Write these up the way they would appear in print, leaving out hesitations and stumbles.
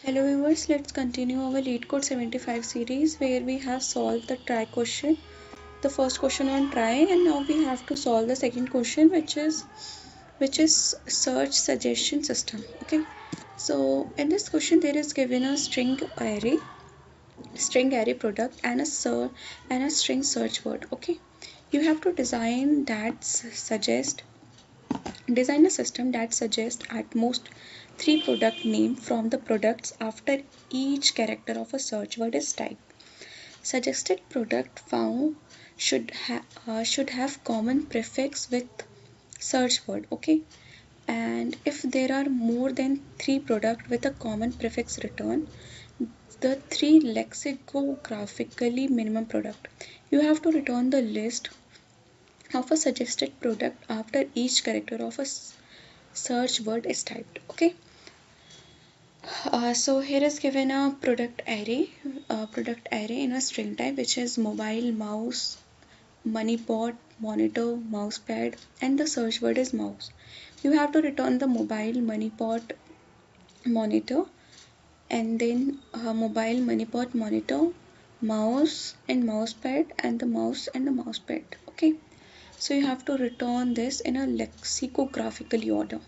Hello viewers, let's continue our LeetCode 75 series where we have solved the try question, the first question on try, and now we have to solve the second question which is search suggestion system. Okay, so in this question there is given a string array product and a string search word. Okay, you have to design a system that suggests at most 3 product name from the products after each character of a search word is typed. Suggested product found should have common prefix with search word. Okay, and if there are more than 3 product with a common prefix return the 3 lexicographically minimum product. You have to return the list of a suggested product after each character of a search word is typed. Okay, so here is given a product array in a string type, which is mobile, mouse, money pot, monitor, mousepad, and the search word is mouse. You have to return the mobile, money pot, monitor, and then mobile, money pot, monitor, mouse and mousepad, and the mouse and the mousepad. Okay, so you have to return this in a lexicographically order.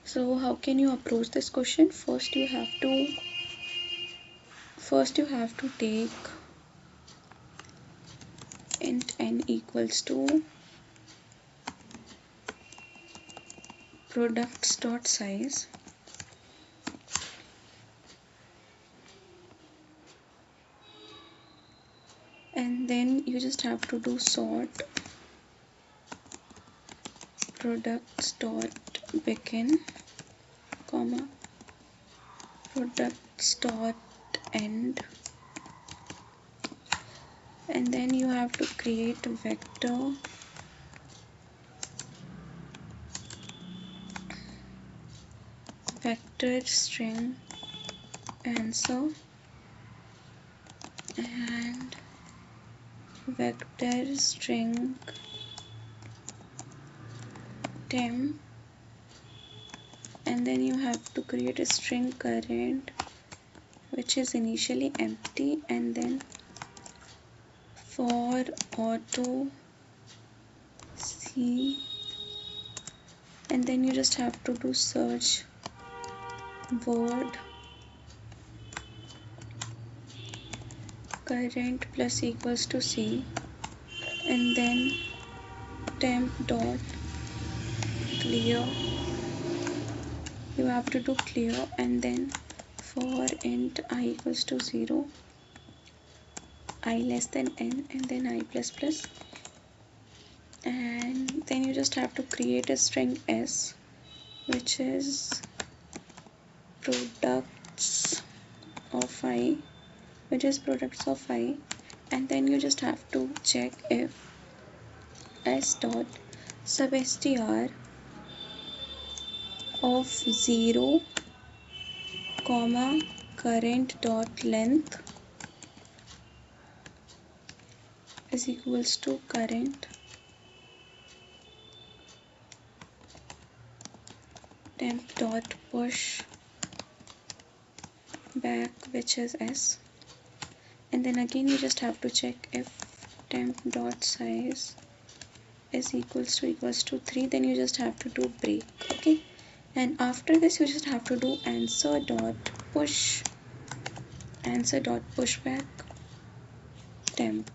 So how can you approach this question? First you have to take int n equals to products.size, and then you just have to do sort products.begin, comma products.end, and then you have to create a vector string answer and vector string temp, and then you have to create a string current which is initially empty, and then for auto c, and then you just have to do search word current plus equals to c, and then temp dot clear, you have to do clear, and then for int I equals to 0, I less than n, and then I plus plus, and then you just have to create a string s which is products of I, and then you just have to check if s dot substr of 0 comma current dot length is equals to current temp dot push back, which is s, and then again you just have to check if temp dot size is equals to 3, then you just have to do break. Okay, and after this you just have to do answer dot push back temp,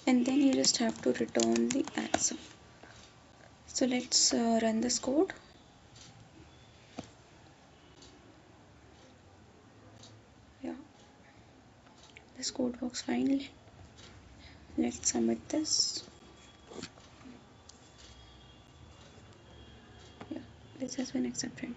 and then you just have to return the answer. So let's run this code. Yeah, this code works fine. Let's submit this. Yeah, this has been accepted.